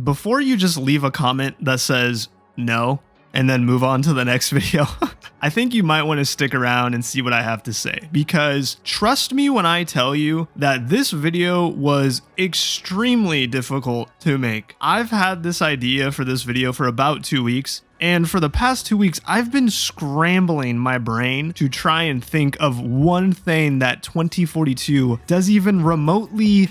Before you just leave a comment that says no and then move on to the next video, I think you might want to stick around and see what I have to say, because trust me when I tell you that this video was extremely difficult to make. I've had this idea for this video for about 2 weeks. And for the past 2 weeks, I've been scrambling my brain to try and think of one thing that 2042 does even remotely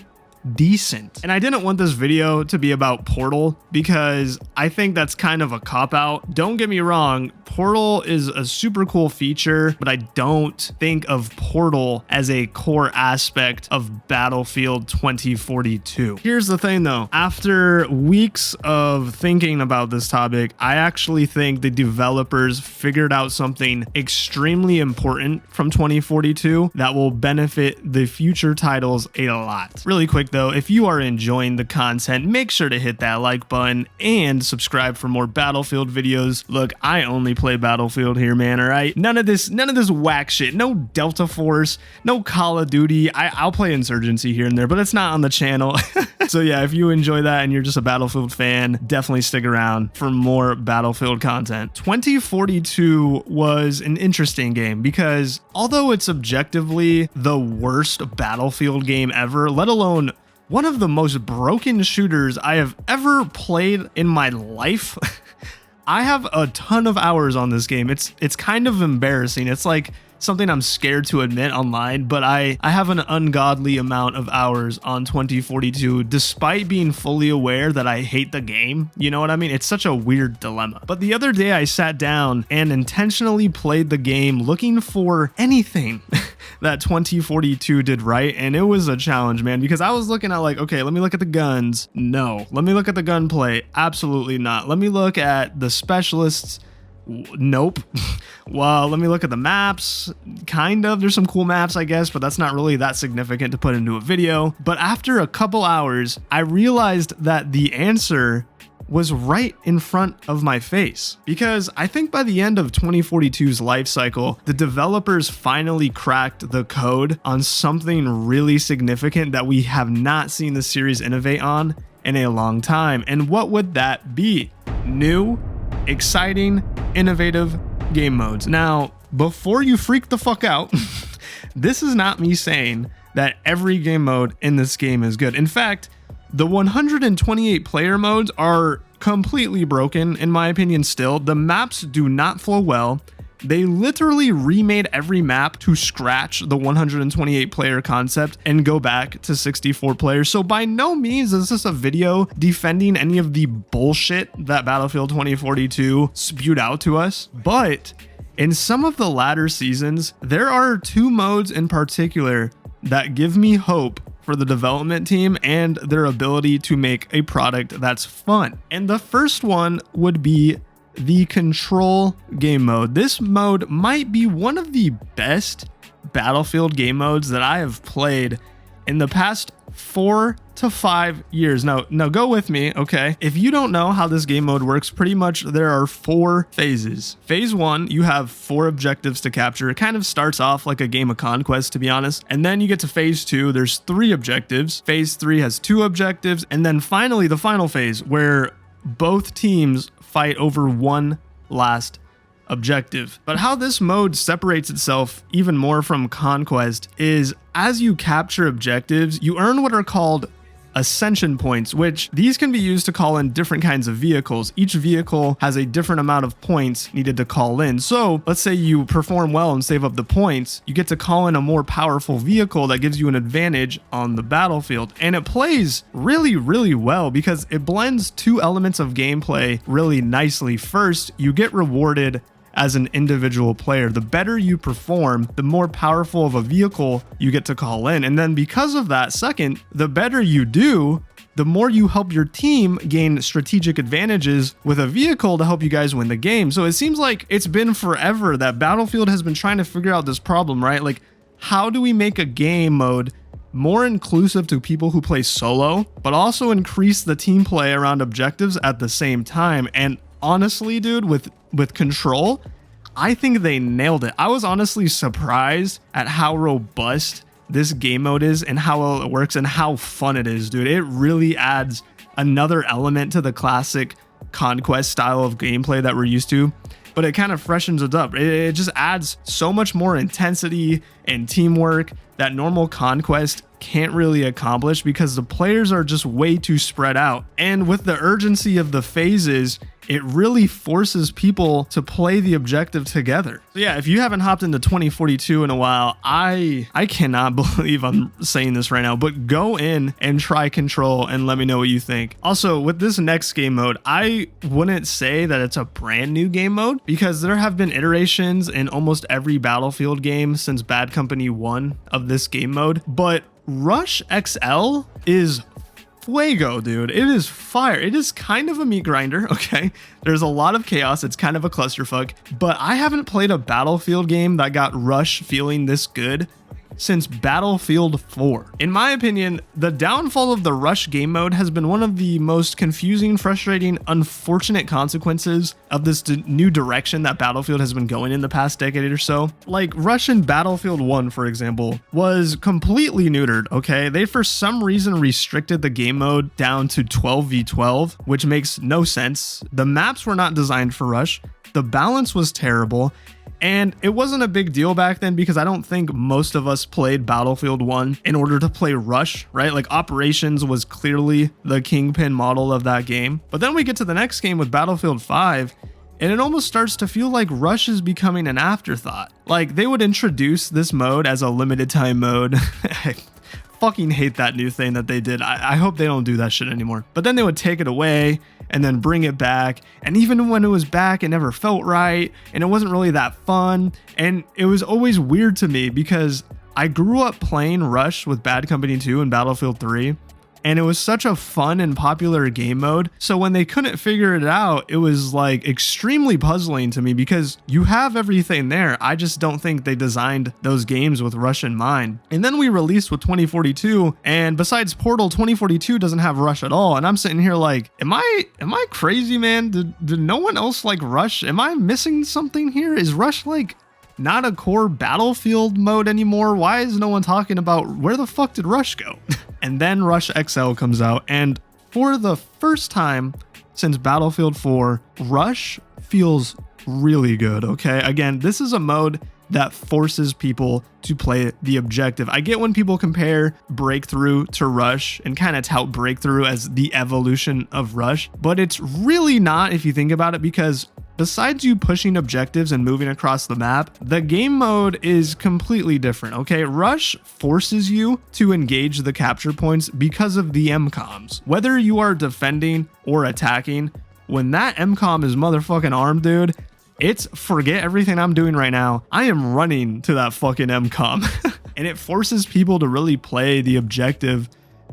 decent. And I didn't want this video to be about Portal because I think that's kind of a cop-out. Don't get me wrong, Portal is a super cool feature, but I don't think of Portal as a core aspect of Battlefield 2042. Here's the thing though, after weeks of thinking about this topic, I actually think the developers figured out something extremely important from 2042 that will benefit the future titles a lot. Really quick though, if you are enjoying the content, make sure to hit that like button and subscribe for more Battlefield videos. Look, I only play Battlefield here, man, all right? None of this whack shit. No Delta Force, no Call of Duty. I'll play Insurgency here and there, but it's not on the channel. So yeah, if you enjoy that and you're just a Battlefield fan, definitely stick around for more Battlefield content. 2042 was an interesting game because although it's objectively the worst Battlefield game ever, let alone one of the most broken shooters I have ever played in my life, I have a ton of hours on this game. It's kind of embarrassing. It's like something I'm scared to admit online, but I have an ungodly amount of hours on 2042 despite being fully aware that I hate the game. You know what I mean? It's such a weird dilemma. But the other day I sat down and intentionally played the game looking for anything that 2042 did right, and it was a challenge, man, because I was looking at like, okay, let me look at the guns. No. Let me look at the gunplay. Absolutely not. Let me look at the specialists. Nope. Well, let me look at the maps. Kind of. There's some cool maps, I guess, but that's not really that significant to put into a video. But after a couple hours, I realized that the answer was right in front of my face, because I think by the end of 2042's life cycle, the developers finally cracked the code on something really significant that we have not seen the series innovate on in a long time. And what would that be? New, exciting, innovative game modes. Now, before you freak the fuck out, this is not me saying that every game mode in this game is good. In fact, the 128 player modes are completely broken, in my opinion still. The maps do not flow well. They literally remade every map to scratch the 128 player concept and go back to 64 players. So by no means is this a video defending any of the bullshit that Battlefield 2042 spewed out to us. But in some of the latter seasons, there are 2 modes in particular that give me hope for the development team and their ability to make a product that's fun. And the first one would be the Control game mode. This mode might be one of the best Battlefield game modes that I have played in the past 4 to 5 years. Now go with me, okay? If you don't know how this game mode works, pretty much there are 4 phases. Phase 1, you have 4 objectives to capture. It kind of starts off like a game of conquest, to be honest. And then you get to phase 2, there's 3 objectives. Phase 3 has 2 objectives. And then finally, the final phase, where both teams fight over one last objective. But how this mode separates itself even more from Conquest is as you capture objectives, you earn what are called ascension points, which these can be used to call in different kinds of vehicles. Each vehicle has a different amount of points needed to call in. So let's say you perform well and save up the points, you get to call in a more powerful vehicle that gives you an advantage on the battlefield. And it plays really, really well because it blends 2 elements of gameplay really nicely. First, you get rewarded as an individual player. The better you perform, the more powerful of a vehicle you get to call in. And then because of that, second, the better you do, the more you help your team gain strategic advantages with a vehicle to help you guys win the game. So it seems like it's been forever that Battlefield has been trying to figure out this problem, right? Like, how do we make a game mode more inclusive to people who play solo, but also increase the team play around objectives at the same time? And honestly, dude, with Control, I think they nailed it. I was honestly surprised at how robust this game mode is and how well it works and how fun it is, dude. It really adds another element to the classic conquest style of gameplay that we're used to, but it kind of freshens it up. It just adds so much more intensity and teamwork that normal conquest can't really accomplish because the players are just way too spread out. And with the urgency of the phases, it really forces people to play the objective together. So yeah, if you haven't hopped into 2042 in a while, I cannot believe I'm saying this right now, but go in and try Control and let me know what you think. Also, with this next game mode, I wouldn't say that it's a brand new game mode because there have been iterations in almost every Battlefield game since Bad Company 1 of this game mode, but Rush XL is fuego, dude. It is fire. It is kind of a meat grinder, okay? There's a lot of chaos. It's kind of a clusterfuck, but I haven't played a Battlefield game that got Rush feeling this good since Battlefield 4. In my opinion, the downfall of the Rush game mode has been one of the most confusing, frustrating, unfortunate consequences of this new direction that Battlefield has been going in the past decade or so. Like Rush in Battlefield 1, for example, was completely neutered, okay? They for some reason restricted the game mode down to 12v12, which makes no sense. The maps were not designed for Rush. The balance was terrible. And it wasn't a big deal back then because I don't think most of us played Battlefield 1 in order to play Rush, right? Like Operations was clearly the kingpin model of that game. But then we get to the next game with Battlefield 5, and it almost starts to feel like Rush is becoming an afterthought. Like they would introduce this mode as a limited time mode. I fucking hate that new thing that they did. I hope they don't do that shit anymore. But then they would take it away and then bring it back. And even when it was back, it never felt right. And it wasn't really that fun. And it was always weird to me because I grew up playing Rush with Bad Company 2 and Battlefield 3. And it was such a fun and popular game mode. So when they couldn't figure it out, it was like extremely puzzling to me because you have everything there. I just don't think they designed those games with Rush in mind. And then we released with 2042, and besides Portal, 2042 doesn't have Rush at all. And I'm sitting here like, am I crazy, man? Did no one else like Rush? Am I missing something here? Is Rush like not a core Battlefield mode anymore? Why is no one talking about where the fuck did Rush go? And then Rush XL comes out, and for the first time since Battlefield 4, Rush feels really good, okay? Again, this is a mode that forces people to play the objective. I get when people compare Breakthrough to Rush and kind of tout Breakthrough as the evolution of Rush, but it's really not if you think about it, because besides you pushing objectives and moving across the map, the game mode is completely different, okay? Rush forces you to engage the capture points because of the MCOMs. Whether you are defending or attacking, when that MCOM is motherfucking armed, dude, it's forget everything I'm doing right now. I am running to that fucking MCOM. And it forces people to really play the objective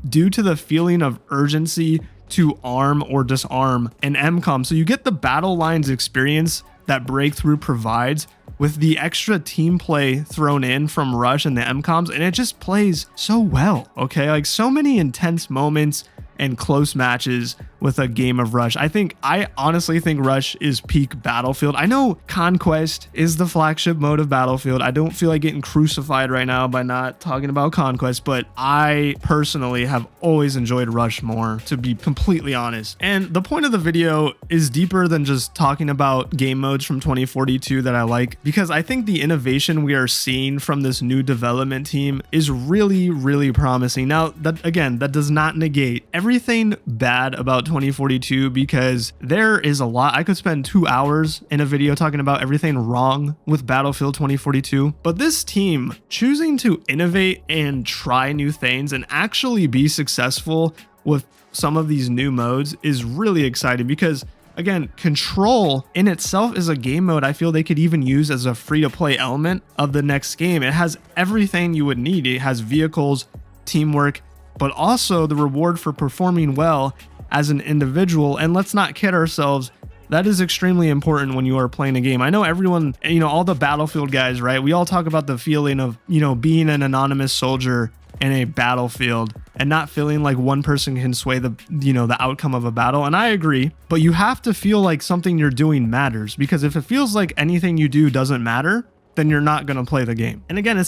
due to the feeling of urgency to arm or disarm an MCOM. So you get the battle lines experience that Breakthrough provides with the extra team play thrown in from Rush and the MCOMs, and it just plays so well, okay? Like so many intense moments and close matches with a game of Rush. I honestly think Rush is peak Battlefield. I know Conquest is the flagship mode of Battlefield. I don't feel like getting crucified right now by not talking about Conquest, but I personally have always enjoyed Rush more, to be completely honest. And the point of the video is deeper than just talking about game modes from 2042 that I like, because I think the innovation we are seeing from this new development team is really, really promising. Now, that does not negate everything bad about 2042, because there is a lot. I could spend 2 hours in a video talking about everything wrong with Battlefield 2042, but this team choosing to innovate and try new things and actually be successful with some of these new modes is really exciting, because again, Control in itself is a game mode I feel they could even use as a free-to-play element of the next game. It has everything you would need. It has vehicles, teamwork, but also the reward for performing well as an individual. And let's not kid ourselves, that is extremely important when you are playing a game. I know everyone, all the Battlefield guys, right? We all talk about the feeling of, being an anonymous soldier in a battlefield and not feeling like one person can sway the outcome of a battle. And I agree, but you have to feel like something you're doing matters, because if it feels like anything you do doesn't matter, then you're not going to play the game. And again,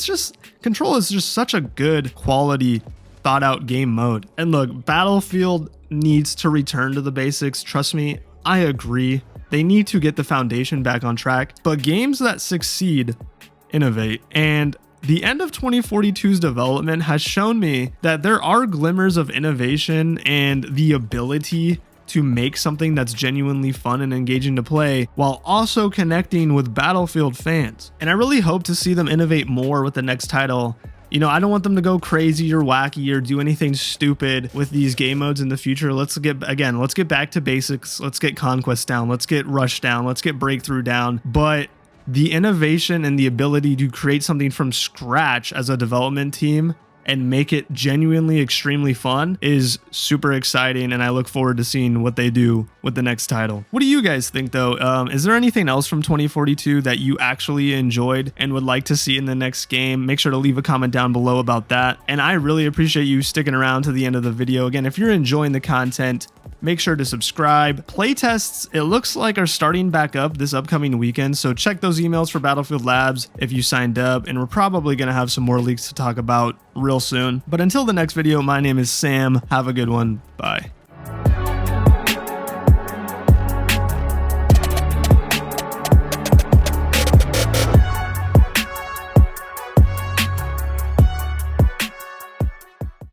Control is just such a good quality thought out game mode. And look, Battlefield needs to return to the basics. Trust me, I agree. They need to get the foundation back on track, but games that succeed innovate. And the end of 2042's development has shown me that there are glimmers of innovation and the ability to make something that's genuinely fun and engaging to play while also connecting with Battlefield fans. And I really hope to see them innovate more with the next title. You know, I don't want them to go crazy or wacky or do anything stupid with these game modes in the future. Let's get back to basics. Let's get Conquest down. Let's get Rush down. Let's get Breakthrough down. But the innovation and the ability to create something from scratch as a development team and make it genuinely extremely fun is super exciting, and I look forward to seeing what they do with the next title. What do you guys think though? Is there anything else from 2042 that you actually enjoyed and would like to see in the next game? Make sure to leave a comment down below about that, and I really appreciate you sticking around to the end of the video. Again, if you're enjoying the content, make sure to subscribe. Playtests, it looks like, are starting back up this upcoming weekend, so check those emails for Battlefield Labs if you signed up, and we're probably going to have some more leaks to talk about real soon. But until the next video, my name is Sam. Have a good one. Bye.